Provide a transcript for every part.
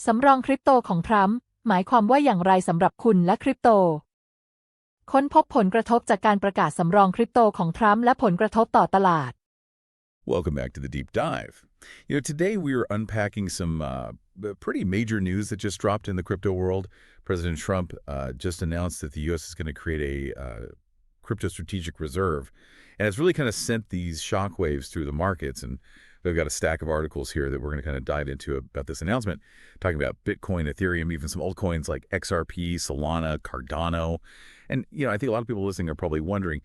สำรองคริปโตของทรัมป์หมายความว่าอย่างไรสำหรับคุณและคริปโตค้นพบผลกระทบจากการประกาศสำรองคริปโตของทรัมป์และผลกระทบต่อตลาด Welcome back to the deep dive. Today we are unpacking some pretty major news that just dropped in the crypto world. President Trump just announced that the U.S. is going to create a crypto strategic reserve, and it's really kind of sent these shockwaves through the markets. And we've got a stack of articles here that we're going to kind of dive into about this announcement, talking about Bitcoin, Ethereum, even some altcoins like XRP, Solana, Cardano. And, I think a lot of people listening are probably wondering,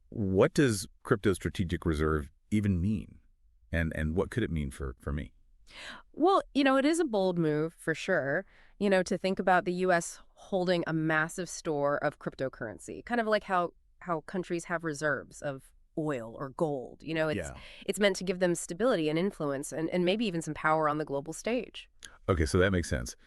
what does crypto strategic reserve even mean? And what could it mean for me? Well, it is a bold move for sure, to think about the U.S. holding a massive store of cryptocurrency, kind of like how countries have reserves of oil or gold. It's meant to give them stability and influence and maybe even some power on the global stage. Okay, so that makes sense.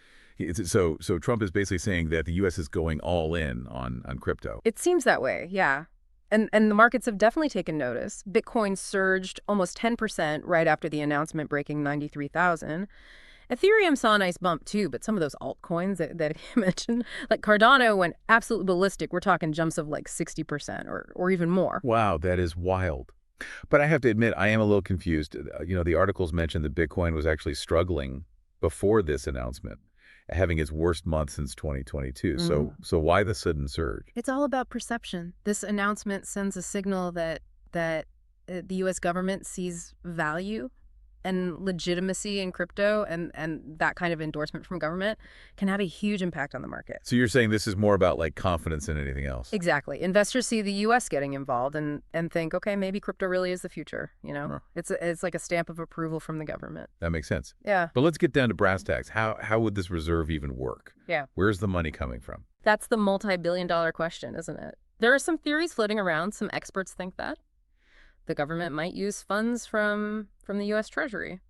So Trump is basically saying that the U.S. is going all in on crypto. It seems that way, yeah. And the markets have definitely taken notice. Bitcoin surged almost 10% right after the announcement, breaking 93,000. Ethereum saw a nice bump too, but some of those altcoins that you mentioned, like Cardano, went absolutely ballistic. We're talking jumps of like 60% or even more. Wow, that is wild. But I have to admit, I am a little confused. The articles mentioned that Bitcoin was actually struggling before this announcment, having its worst month since 2022. So why the sudden surge? It's all about perception. This announcement sends a signal that the U.S. government sees value and legitimacy in crypto, and that kind of endorsement from government can have a huge impact on the market. So you're saying this is more about like confidence than anything else? Exactly. Investors see the U.S. getting involved and think, okay, maybe crypto really is the future. Huh. It's like a stamp of approval from the government. That makes sense. Yeah. But let's get down to brass tacks. How would this reserve even work? Yeah. Where's the money coming from? That's the multi-billion-dollar question, isn't it? There are some theories floating around. Some experts think that the government might use funds from the U.S. Treasury,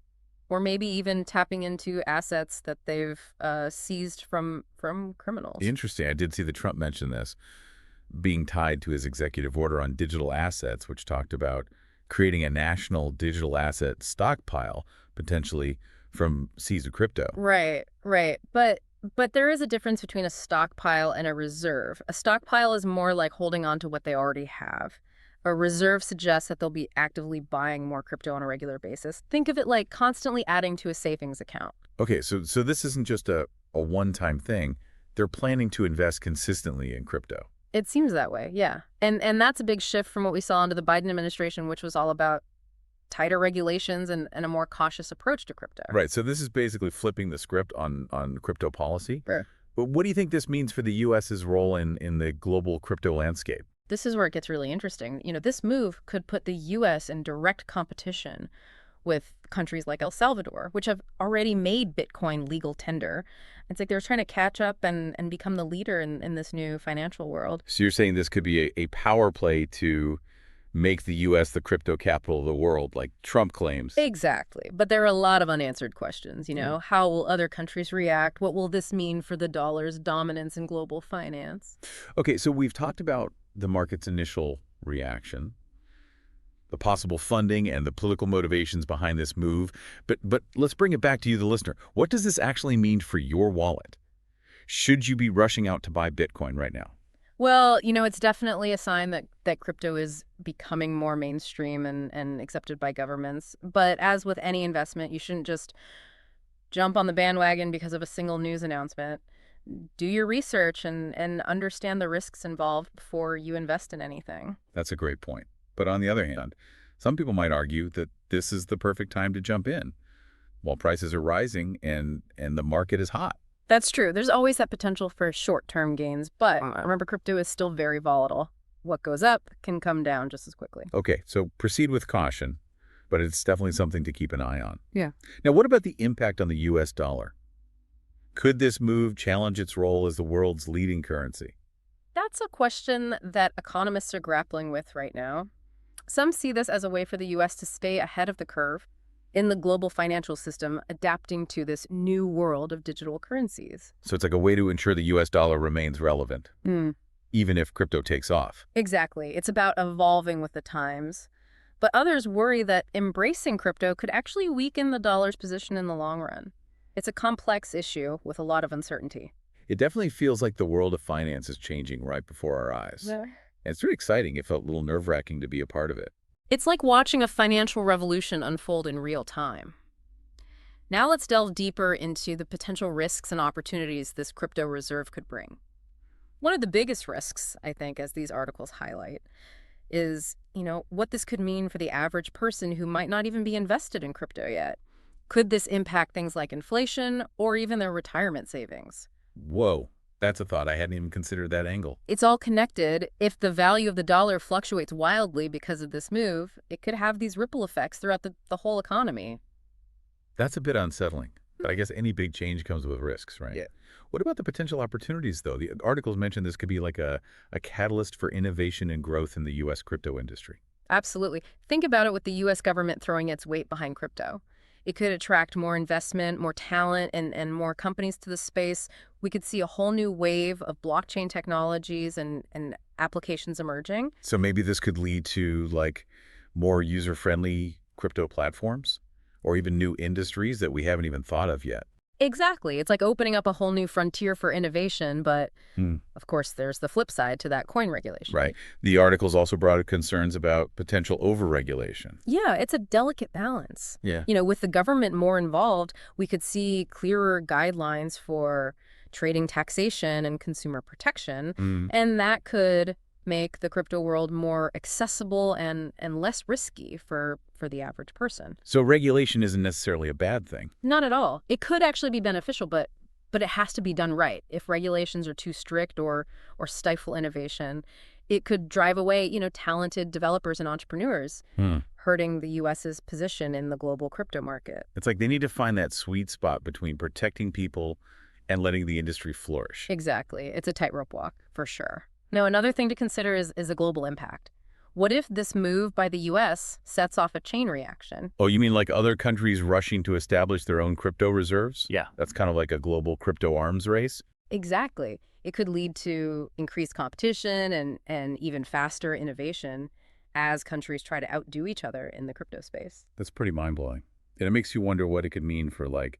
or maybe even tapping into assets that they've seized from criminals. Interesting. I did see that Trump mention this being tied to his executive order on digital assets, which talked about creating a national digital asset stockpile, potentially from seized crypto. Right. But there is a difference between a stockpile and a reserve. A stockpile is more like holding on to what they already have. A reserve suggests that they'll be actively buying more crypto on a regular basis. Think of it like constantly adding to a savings account. Okay, so this isn't just a one-time thing. They're planning to invest consistently in crypto. It seems that way, yeah. And that's a big shift from what we saw under the Biden administration, which was all about tighter regulations and a more cautious approach to crypto. Right, so this is basically flipping the script on crypto policy. Sure. But what do you think this means for the U.S.'s role in the global crypto landscape? This is where it gets really interesting. This move could put the U.S. in direct competition with countries like El Salvador, which have already made Bitcoin legal tender. It's like they're trying to catch up and become the leader in this new financial world. So you're saying this could be a power play to make the U.S. the crypto capital of the world, like Trump claims. Exactly. But there are a lot of unanswered questions, How will other countries react? What will this mean for the dollar's dominance in global finance? Okay, so we've talked about the market's initial reaction, the possible funding and the political motivations behind this move. But let's bring it back to you, the listener. What does this actually mean for your wallet? Should you be rushing out to buy Bitcoin right now? Well, it's definitely a sign that crypto is becoming more mainstream and accepted by governments. But as with any investment, you shouldn't just jump on the bandwagon because of a single news announcement. Do your research and understand the risks involved before you invest in anything. That's a great point. But on the other hand, some people might argue that this is the perfect time to jump in while prices are rising and the market is hot. That's true. There's always that potential for short-term gains, but remember, crypto is still very volatile. What goes up can come down just as quickly. Okay, so proceed with caution, but it's definitely something to keep an eye on. Yeah. Now, what about the impact on the U.S. dollar? Could this move challenge its role as the world's leading currency? That's a question that economists are grappling with right now. Some see this as a way for the U.S. to stay ahead of the curve in the global financial system, adapting to this new world of digital currencies. So it's like a way to ensure the U.S. dollar remains relevant, even if crypto takes off. Exactly. It's about evolving with the times. But others worry that embracing crypto could actually weaken the dollar's position in the long run. It's a complex issue with a lot of uncertainty. It definitely feels like the world of finance is changing right before our eyes. Yeah. And it's really exciting. It felt a little nerve-wracking to be a part of it. It's like watching a financial revolution unfold in real time. Now let's delve deeper into the potential risks and opportunities this crypto reserve could bring. One of the biggest risks, I think, as these articles highlight, is, what this could mean for the average person who might not even be invested in crypto yet. Could this impact things like inflation or even their retirement savings? Whoa, that's a thought. I hadn't even considered that angle. It's all connected. If the value of the dollar fluctuates wildly because of this move, it could have these ripple effects throughout the whole economy. That's a bit unsettling. But I guess any big change comes with risks, right? Yeah. What about the potential opportunities, though? The articles mentioned this could be like a catalyst for innovation and growth in the U.S. crypto industry. Absolutely. Think about it with the U.S. government throwing its weight behind crypto. It could attract more investment, more talent, and more companies to the space. We could see a whole new wave of blockchain technologies and applications emerging. So maybe this could lead to like more user-friendly crypto platforms or even new industries that we haven't even thought of yet. Exactly. It's like opening up a whole new frontier for innovation, but of course there's the flip side to that coin regulation. Right. The articles also brought up concerns about potential overregulation. Yeah, it's a delicate balance. Yeah. With the government more involved, we could see clearer guidelines for trading taxation and consumer protection, and that could make the crypto world more accessible and less risky for the average person. So regulation isn't necessarily a bad thing. Not at all. It could actually be beneficial, but it has to be done right. If regulations are too strict or stifle innovation, it could drive away, talented developers and entrepreneurs, hurting the U.S.'s position in the global crypto market. It's like they need to find that sweet spot between protecting people and letting the industry flourish. Exactly. It's a tightrope walk, for sure. Now, another thing to consider is a global impact. What if this move by the U.S. sets off a chain reaction? Oh, you mean like other countries rushing to establish their own crypto reserves? Yeah. That's kind of like a global crypto arms race? Exactly. It could lead to increased competition and even faster innovation as countries try to outdo each other in the crypto space. That's pretty mind-blowing. And it makes you wonder what it could mean for like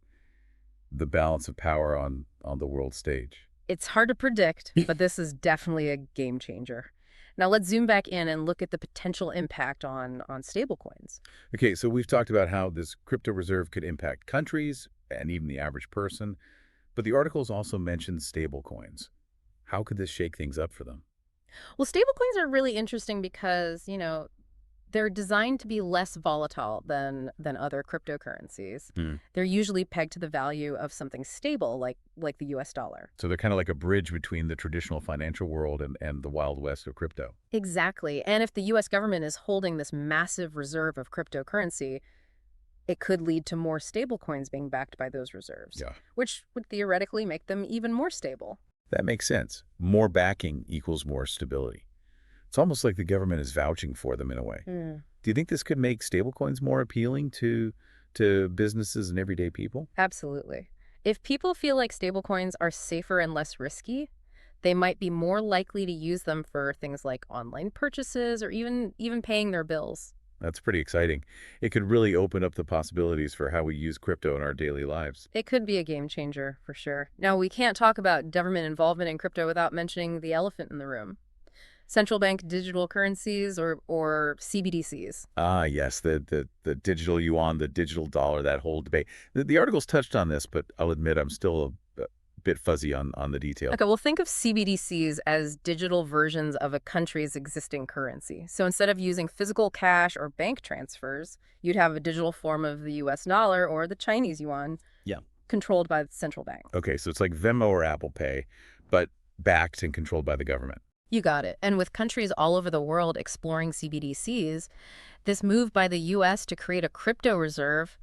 the balance of power on the world stage. It's hard to predict, but this is definitely a game changer. Now let's zoom back in and look at the potential impact on stablecoins. Okay, so we've talked about how this crypto reserve could impact countries and even the average person, but the articles also mentioned stablecoins. How could this shake things up for them? Well, stablecoins are really interesting because, they're designed to be less volatile than other cryptocurrencies. They're usually pegged to the value of something stable, like the U.S. dollar. So they're kind of like a bridge between the traditional financial world and the Wild West of crypto. Exactly. And if the U.S. government is holding this massive reserve of cryptocurrency, it could lead to more stablecoins being backed by those reserves, which would theoretically make them even more stable. That makes sense. More backing equals more stability. It's almost like the government is vouching for them in a way. Do you think this could make stablecoins more appealing to businesses and everyday people? Absolutely. If people feel like stablecoins are safer and less risky, they might be more likely to use them for things like online purchases or even paying their bills. That's pretty exciting. It could really open up the possibilities for how we use crypto in our daily lives. It could be a game changer, for sure. Now, we can't talk about government involvement in crypto without mentioning the elephant in the room. Central bank digital currencies or CBDCs. Ah, yes, the digital yuan, the digital dollar, that whole debate. The articles touched on this, but I'll admit I'm still a bit fuzzy on the detail. Okay, well, think of CBDCs as digital versions of a country's existing currency. So instead of using physical cash or bank transfers, you'd have a digital form of the U.S. dollar or the Chinese yuan, controlled by the central bank. Okay, so it's like Venmo or Apple Pay, but backed and controlled by the government. You got it. And with countries all over the world exploring CBDCs, this move by the U.S. to create a crypto reserve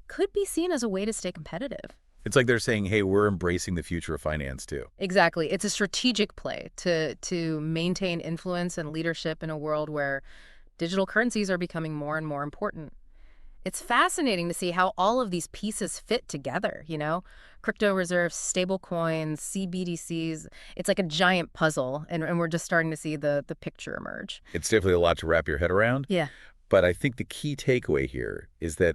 could be seen as a way to stay competitive. It's like they're saying, hey, we're embracing the future of finance too. Exactly. It's a strategic play to maintain influence and leadership in a world where digital currencies are becoming more and more important. It's fascinating to see how all of these pieces fit together, Crypto reserves, stable coins, CBDCs. It's like a giant puzzle, and we're just starting to see the picture emerge. It's definitely a lot to wrap your head around. Yeah. But I think the key takeaway here is that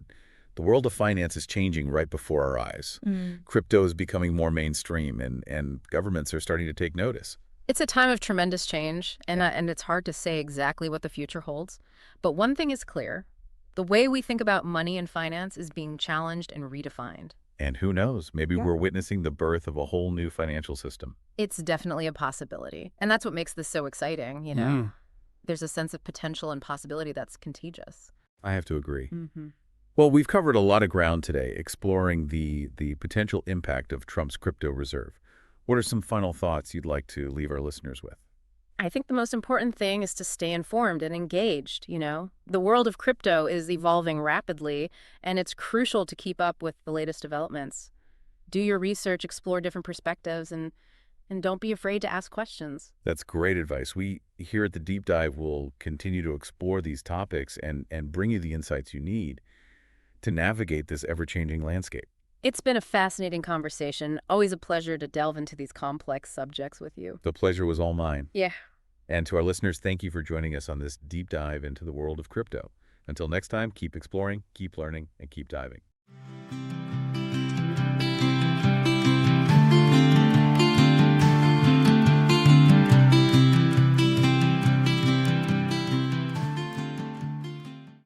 The world of finance is changing right before our eyes. Crypto is becoming more mainstream, and governments are starting to take notice. It's a time of tremendous change, and it's hard to say exactly what the future holds. But one thing is clear. The way we think about money and finance is being challenged and redefined. And who knows, maybe Yeah. we're witnessing the birth of a whole new financial system. It's definitely a possibility. And that's what makes this so exciting, you know? There's a sense of potential and possibility that's contagious. I have to agree. Mm-hmm. Well, we've covered a lot of ground today, exploring the potential impact of Trump's crypto reserve. What are some final thoughts you'd like to leave our listeners with? I think the most important thing is to stay informed and engaged, you know? The world of crypto is evolving rapidly, and it's crucial to keep up with the latest developments. Do your research, explore different perspectives, and don't be afraid to ask questions. That's great advice. We here at the Deep Dive will continue to explore these topics and bring you the insights you need to navigate this ever-changing landscape. It's been a fascinating conversation. Always a pleasure to delve into these complex subjects with you. The pleasure was all mine. Yeah. And to our listeners, thank you for joining us on this deep dive into the world of crypto. Until next time, keep exploring, keep learning, and keep diving.